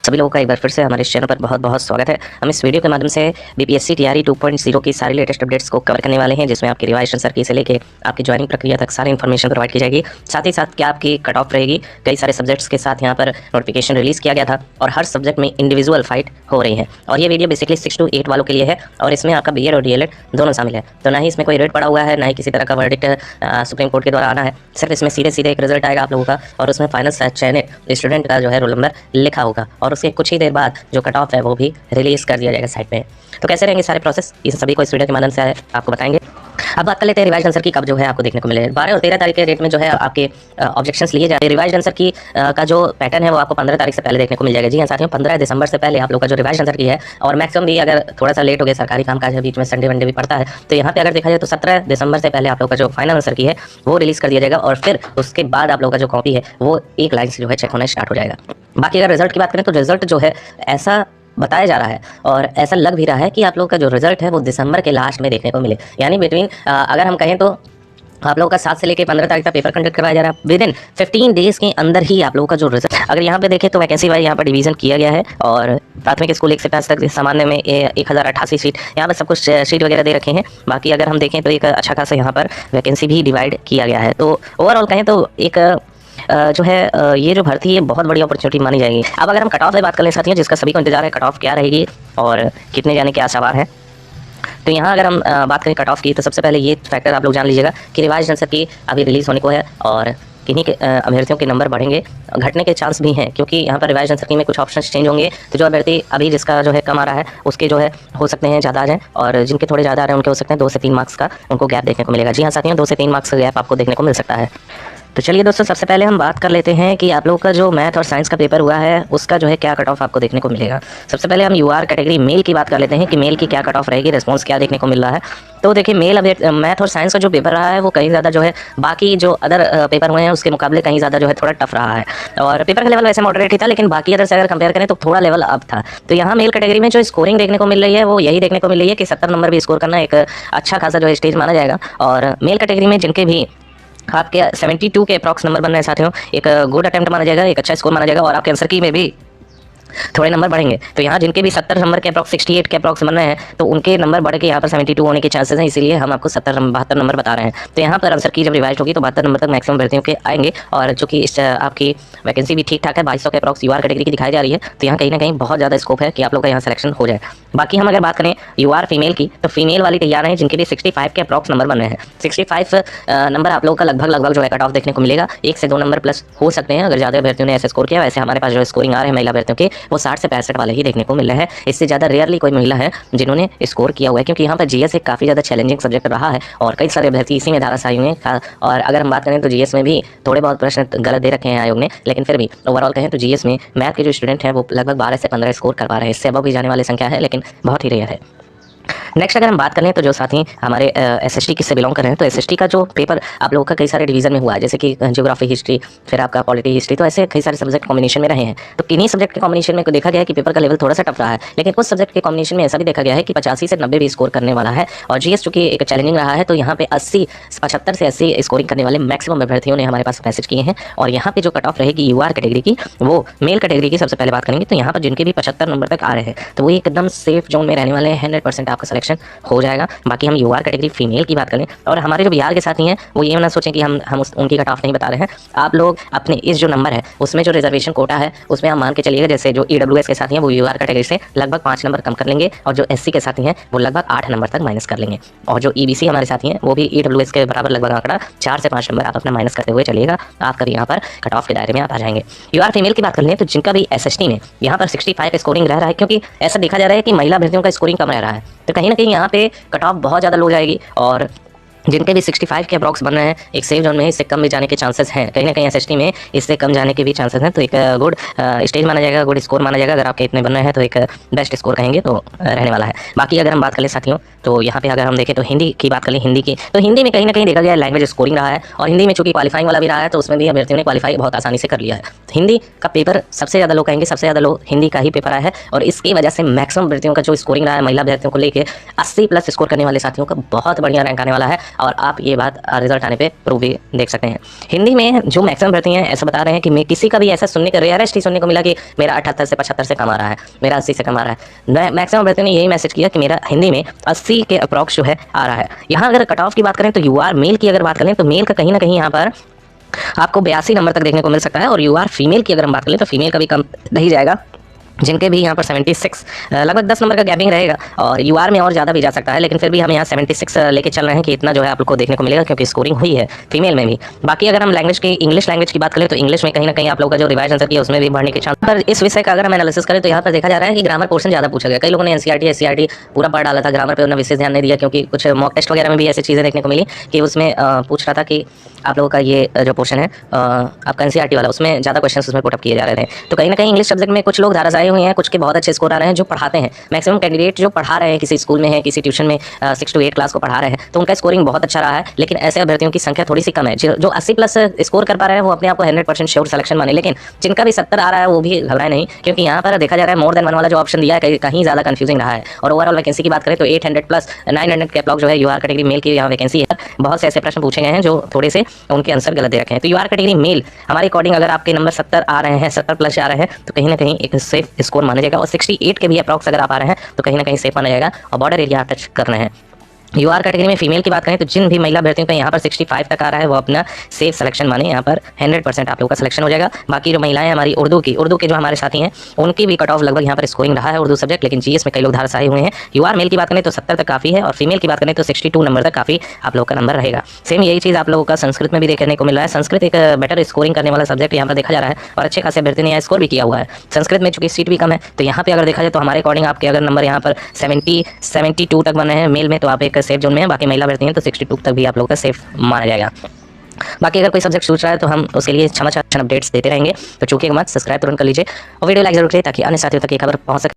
सभी लोगों का एक बार फिर से हमारे इस चैनल पर बहुत बहुत स्वागत है। हम इस वीडियो के माध्यम से बीपीएससी टीआरई 2.0 की सारी लेटेस्ट अपडेट्स को कवर करने वाले हैं, जिसमें आपकी रिवाइज आंसर की से लेके आपकी ज्वाइनिंग प्रक्रिया तक सारी इन्फॉर्मेशन प्रोवाइड की जाएगी। साथ ही साथ क्या आपकी कट ऑफ रहेगी, कई सारे सब्जेक्ट्स के साथ यहाँ पर नोटिफिकेशन रिलीज किया गया था और हर सब्जेक्ट में इंडिविजुअल फाइट हो रही है। और ये वीडियो बेसिकली 6 to 8 वालों के लिए है और इसमें आपका बीएड और डीएलएड दोनों शामिल है। तो ना ही इसमें कोई रेट पड़ा हुआ है, ना ही किसी तरह का वर्डिक्ट सुप्रीम कोर्ट के द्वारा आना है। सिर्फ इसमें सीधे सीधे एक रिजल्ट आएगा आप लोगों का और उसमें फाइनल चयनित स्टूडेंट का जो है रोल नंबर लिखा होगा और उसके कुछ ही देर बाद जो कट ऑफ है वो भी रिलीज कर दिया जाएगा साइट पे। तो कैसे रहेंगे सारे प्रोसेस, ये सभी को इस वीडियो के माध्यम से आपको बताएंगे। अब बात कर लेते हैं रिवाइज आंसर की, कब जो है आपको देखने को मिले। 12 और 13 तारीख के डेट में जो है आपके ऑब्जेक्शंस लिए जाते हैं। रिवाइज आंसर की का जो पैटर्न है वो आपको 15 तारीख से पहले देखने को मिल जाएगा। जी हाँ साथियों, 15 दिसंबर से पहले आप लोग का जो रिवाइज आंसर की है, और मैक्सिमम भी अगर थोड़ा सा लेट हो गया, सरकारी कामकाज है, बीच में संडे वनडे भी पड़ता है, तो यहाँ पे अगर देखा जाए तो 17 दिसंबर से पहले आप लोग का जो फाइनल आंसर की है वो रिलीज कर दिया जाएगा और फिर उसके बाद आप लोग का जो कॉपी है वो एक लाइन से जो है चेक होना स्टार्ट हो जाएगा। बाकी अगर रिजल्ट की बात करें तो रिजल्ट जो है ऐसा बताया जा रहा है और ऐसा लग भी रहा है कि आप लोग का जो रिजल्ट है वो दिसंबर के लास्ट में देखने को मिले। यानी बिटवीन अगर हम कहें तो आप लोगों का 7 से लेकर 15 तारीख तक पेपर कंडक्ट करवाया जा रहा है। विद इन 15 डेज के अंदर ही आप लोगों का जो रिजल्ट, अगर यहाँ पे देखें तो वैकेंसी वाइज यहाँ पर डिवीजन किया गया है और प्राथमिक स्कूल 1 से 5 तक सामान्य में 1088 सीट, यहाँ पर सब कुछ सीट वगैरह दे रखे हैं। बाकी अगर हम देखें तो एक अच्छा खासा यहाँ पर वैकेंसी भी डिवाइड किया गया है। तो ओवरऑल कहें तो एक जो है ये जो भर्ती है बहुत बड़ी अपॉर्चुनिटी मानी जाएगी। अब अगर हम कट ऑफ की बात कर लें साथियों, जिसका सभी को इंतजार है, कट ऑफ क्या रहेगी और कितने जाने के आसावार है, तो यहाँ अगर हम बात करें कट ऑफ की तो सबसे पहले ये फैक्टर आप लोग जान लीजिएगा कि रिवाइज आंसर की अभी रिलीज होने को है और किन्हीं के अभ्यर्थियों के नंबर बढ़ेंगे, घटने के चांस भी हैं, क्योंकि यहाँ पर रिवाइज आंसर की में कुछ ऑप्शंस चेंज होंगे। तो जो अभ्यर्थी अभी जिसका जो है कम आ रहा है उसके जो है हो सकते हैं ज़्यादा आ जाएँ, और जिनके थोड़े ज़्यादा आ रहे हैं उनके हो सकते हैं 2 से 3 मार्क्स का उनको गैप देखने को मिलेगा। जी हाँ साथियों, 2 से 3 मार्क्स का गैप आपको देखने को मिल सकता है। तो चलिए दोस्तों, सबसे पहले हम बात कर लेते हैं कि आप लोगों का जो मैथ और साइंस का पेपर हुआ है उसका जो है क्या कट ऑफ आपको देखने को मिलेगा। सबसे पहले हम यूआर कैटेगरी मेल की बात कर लेते हैं कि मेल की क्या कट ऑफ रहेगी, रिस्पांस क्या देखने को मिल रहा है। तो देखिए मेल मैथ और साइंस का जो पेपर रहा है वो कहीं ज़्यादा जो है बाकी जो अदर पेपर हुए हैं उसके मुकाबले कहीं ज़्यादा जो है थोड़ा टफ रहा है, और पेपर का लेवल वैसे मॉडरेट ही था, लेकिन बाकी अदर से अगर कंपेयर करें तो थोड़ा लेवल अप था। तो यहाँ मेल कैटेगरी में जो स्कोरिंग देखने को मिल रही है वो यही देखने को मिल रही है कि 70 नंबर भी स्कोर करना एक अच्छा खासा जो है स्टेज माना जाएगा। और मेल कैटेगरी में जिनके भी आपके 72 के अप्रॉक्स नंबर बन रहे हैं साथियों, एक गुड अटेम्प्ट माना जाएगा, एक अच्छा स्कोर माना जाएगा, और आपके आंसर की में भी थोड़े नंबर बढ़ेंगे। तो यहाँ जिनके भी 70 नंबर के अप्रॉक्स 68 के अप्रॉक्स बन रहे हैं तो उनके नंबर बढ़ के यहाँ पर 72 होने के चांसेस हैं, इसीलिए हम आपको 72 नंबर बता रहे हैं। तो यहाँ पर आंसर की जब रिवाइज होगी तो 72 नंबर तक मैक्सिमम भर्तियों के आएंगे, और चूंकि इस आपकी वैकेंसी भी ठीक ठाक है, 2200 के अप्रॉक्स यूआर कैटेगरी की दिखाई जा रही है, तो यहाँ कहीं ना कहीं बहुत ज़्यादा स्कोप है कि आप लोग का यहाँ सिलेक्शन हो जाए। बाकी हम अगर बात करें यूआर फीमेल की, तो फीमेल वाली तैयार हैं जिनके भी 65 के अप्रॉक्स नंबर बन रहे हैं। 65 नंबर आप लोग का लगभग जो है कट ऑफ देखने को मिलेगा। 1 से 2 नंबर प्लस हो सकते हैं अगर ज़्यादा अभ्यर्थियों ने ऐसे स्कोर किया। वैसे हमारे पास जो स्कोरिंग आ रहे हैं महिला अभ्यर्थियों के वो 60 से 65 वाले ही देखने को मिल रहे हैं। इससे ज़्यादा रेयरली कोई महिला है जिन्होंने स्कोर किया हुआ है, क्योंकि यहाँ पर जीएस एक काफ़ी ज़्यादा चैलेंजिंग सब्जेक्ट रहा है और कई सारे अभ्यर्थी इसी में धाराशायी हुए हैं। और अगर हम बात करें तो जीएस में भी थोड़े बहुत प्रश्न गलत दे रखे हैं आयोग ने, लेकिन फिर भी ओवरऑल कहें तो जीएस में मैथ के जो स्टूडेंट हैं वो लगभग 12 से 15 स्कोर कर पा रहे हैं। इससे अब भी जाने वाली संख्या है, लेकिन बहुत ही रेयर है। नेक्स्ट अगर हम बात करें तो जो साथी हमारे एसएसटी किससे बिलोंग कर रहे हैं, तो एसएसटी का जो पेपर आप लोगों का कई सारे डिवीजन में हुआ है, जैसे कि ज्योग्राफी हिस्ट्री, फिर आपका पॉलिटी हिस्ट्री, तो ऐसे कई सारे सब्जेक्ट कॉम्बिनेशन में रहे हैं। तो किन्हीं सब्जेक्ट के कॉम्बिनेशन में देखा गया है कि पेपर का लेवल थोड़ा सा टफ रहा है, लेकिन कुछ सब्जेक्ट के कॉम्बिनेशन में ऐसा भी देखा गया है कि 85 से 90 भी स्कोर करने वाला है। और जीएस चूंकि एक चैलेंजिंग रहा है तो यहाँ पे 75 से 80 स्कोरिंग करने वाले मैक्सिमम अभ्यर्थियों ने हमारे पास मैसेज किए हैं। और यहाँ पे जो कट ऑफ रहेगी यूआर कैटेगरी की, वो मेल कैटेगरी की सबसे पहले बात करेंगे, तो यहाँ पर जिनके भी 75 नंबर तक आ रहे हैं तो वो एकदम सेफ जोन में रहने वाले हैं, 100% आपका सिलेक्शन हो जाएगा। बाकी हम यूआर कैटेगरी फीमेल की बात करें, और हमारे जो बिहार के साथी हैं वो ये ना सोचें कि हम उनकी कट ऑफ नहीं बता रहे हैं। आप लोग अपने इस जो नंबर है उसमें जो रिजर्वेशन कोटा है उसमें आप मान के चलिएगा, जैसे जो ईडब्ल्यूएस के साथी हैं वो यूआर कैटेगरी से लगभग 5 नंबर कम कर लेंगे, और जो एससी के साथी हैं वो लगभग 8 नंबर तक माइनस कर लेंगे, और जो ईबीसी हमारे साथी हैं वो भी ईडब्ल्यूएस के बराबर लगभग आंकड़ा 4 से 5 नंबर आप अपना माइनस करते हुए चलिएगा, आप कभी यहाँ पर कट ऑफ के दायरे में आप आ जाएंगे। यूआर फीमेल की बात कर लें तो जिनका भी एसएसटी में यहाँ पर 65 स्कोरिंग रह रहा है, क्योंकि ऐसा देखा जा रहा है कि महिला अभ्यर्थियों का स्कोरिंग कम रह रहा है, तो कहीं ना कहीं यहाँ पे कट ऑफ बहुत ज़्यादा लो जाएगी। और जिनके भी 65 के अप्रॉक्स बन रहे हैं एक सेफ जोन में, इससे कम भी जाने के चांसेस हैं, कहीं ना कहीं एसएसटी में इससे कम जाने के भी चांसेस हैं। तो एक गुड स्टेज माना जाएगा, गुड स्कोर माना जाएगा। अगर आपके इतने बन रहे हैं तो एक बेस्ट स्कोर कहेंगे तो रहने वाला है। बाकी अगर हम बात करें साथियों तो यहाँ पे अगर हम देखें तो हिंदी की बात करें, हिंदी की तो हिंदी में कहीं ना कहीं देखा गया लैंग्वेज स्कोरिंग रहा है, और हिंदी में चूंकि क्वालिफाइंग वाला भी रहा है तो उसमें भी अभ्यर्थियों ने क्वालिफाई बहुत आसानी से कर लिया है। तो हिंदी का पेपर सबसे ज़्यादा लोग कहेंगे, सबसे ज़्यादा लोग हिंदी का ही पेपर आया है, और इसकी वजह से मैक्सिमम अभ्यर्थियों का जो स्कोरिंग रहा है महिला अभ्यर्थियों को लेकर 80+ स्कोर करने वाले साथियों का बहुत बढ़िया रैंक आने वाला है। और आप ये बात रिजल्ट आने पे प्रूव भी देख सकते हैं। हिंदी में जो मैक्सिमम भर्ती हैं ऐसा बता रहे हैं कि मैं किसी का भी ऐसा सुनने का रेयरेस्ट ही सुनने को मिला कि मेरा 78 से 75 से कम आ रहा है, मेरा 80 से कम आ रहा है। मैक्सिमम भर्ती ने यही मैसेज किया कि मेरा हिंदी में 80 के अप्रॉक्स जो है आ रहा है। यहाँ अगर कट ऑफ की बात करें तो यूआर मेल की अगर बात करें तो मेल का कहीं ना कहीं यहाँ पर आपको 82 नंबर तक देखने को मिल सकता है, और यूआर फीमेल की अगर हम बात करें तो फीमेल का भी कम नहीं जाएगा, जिनके भी यहाँ पर 76 लगभग 10 नंबर का गैपिंग रहेगा, और यूआर में और ज़्यादा भी जा सकता है, लेकिन फिर भी हम यहाँ 76 लेके चल रहे हैं कि इतना जो है आप लोग को देखने को मिलेगा, क्योंकि स्कोरिंग हुई है फीमेल में भी। बाकी अगर हम लैंग्वेज की इंग्लिश लैंग्वेज की बात करें तो इंग्लिश में कहीं ना कहीं आप लोग का जो रिवाइज आंसर किया उसमें भी बढ़ने के चांस। पर इस विषय का अगर हम एनालिसिस करें तो यहाँ पर देखा जा रहा है कि ग्रामर पोर्शन ज़्यादा पूछा गया। कई लोगों ने एनसीईआरटी एससीईआरटी पूरा पढ़ डाला था, ग्रामर पर उन्होंने विशेष ध्यान नहीं दिया, क्योंकि कुछ मॉक टेस्ट वगैरह में भी ऐसी चीज़ें देखने को मिली कि उसमें पूछ रहा था कि आप लोगों का ये जो पोर्शन है आपका एनसीईआरटी वाला, उसमें ज़्यादा क्वेश्चन उसमें पुटअप किए जा रहे थे। तो कहीं ना कहीं इंग्लिश सब्जेक्ट में कुछ लोग धाराशायी हुए हैं, कुछ के बहुत अच्छे स्कोर आ रहे हैं जो पढ़ाते हैं। मैक्सिमम कैंडिडेट जो पढ़ा रहे हैं, किसी स्कूल में है, किसी ट्यूशन में 6 to 8 क्लास को पढ़ा रहे हैं, तो उनका स्कोरिंग बहुत अच्छा रहा है। लेकिन ऐसे अभ्यर्थियों की संख्या थोड़ी सी कम है। जो 80+ स्कोर कर पा रहे हैं वो अपने आप को 100% श्योर सिलेक्शन माने, लेकिन जिनका भी 70 आ रहा है वो भी घबराए नहीं, क्योंकि यहाँ पर देखा जा रहा है मोर देन 1 वाला जो ऑप्शन दिया है कहीं ज़्यादा कंफ्यूजिंग रहा है। और ओवरऑल वैकेंसी की बात करें तो 800+ 900 के ब्लॉक जो है यूआर कैटेगरी मेल की यहाँ वैकेंसी है। बहुत से ऐसे प्रश्न पूछे गए हैं जो थोड़े से उनके आंसर गलत दे रखे हैं। तो यूआर कैटेगरी मेल हमारे अकॉर्डिंग अगर आपके नंबर 70 आ रहे हैं, 70+ आ रहे हैं, तो कहीं ना कहीं एक सेफ स्कोर माना जाएगा। और 68 के भी अप्रॉक्स अगर आप आ रहे हैं तो कहीं ना कहीं सेफ माना जाएगा, और बॉर्डर एरिया टच कर रहे हैं। यूआर कैटेगरी में फीमेल की बात करें तो जिन भी महिला अभ्यर्थियों का यहाँ पर 65 तक आ रहा है वो अपना सेफ सिलेक्शन माने, यहाँ पर 100% आप लोगों का सिलेक्शन हो जाएगा। बाकी जो महिलाएं हमारी उर्दू के जो हमारे साथी हैं उनकी भी कट ऑफ लगभग यहाँ पर स्कोरिंग रहा है उर्दू सब्जेक्ट, लेकिन जीएस में कई लोग धाराशायी हुए हैं। यूआर मेल की बात करें तो 70 तक काफ़ी है, और फीमेल की बात करें तो 62 नंबर तक काफ़ी आप लोग का नंबर रहेगा। सेम यही चीज़ आप लोगों का संस्कृत में भी देखने को मिल रहा है। संस्कृत एक बेटर स्कोरिंग करने वाला सब्जेक्ट यहाँ पर देखा जा रहा है, और अच्छे खासे अभ्यर्थी ने यहाँ स्कोर भी किया हुआ है। संस्कृत में चूंकि सीट भी कम है, तो यहाँ पे अगर देखा जाए तो हमारे अकॉर्डिंग आपके अगर नंबर यहाँ पर 72 तक बने हैं मेल में, तो आप एक सेफ जोन में है। बाकी महिला भर्ती हैं तो 62 तक भी आप लोग का सेफ माना जाएगा। बाकी अगर कोई सब्जेक्ट सोच रहा है तो हम उसके लिए समाचार अपडेट्स देते रहेंगे, तो चूंकि मत सब्सक्राइब तुरंत कर लीजिए और वीडियो लाइक जरूर करिए ताकि अन्य साथियों तक ये खबर पहुंच सके।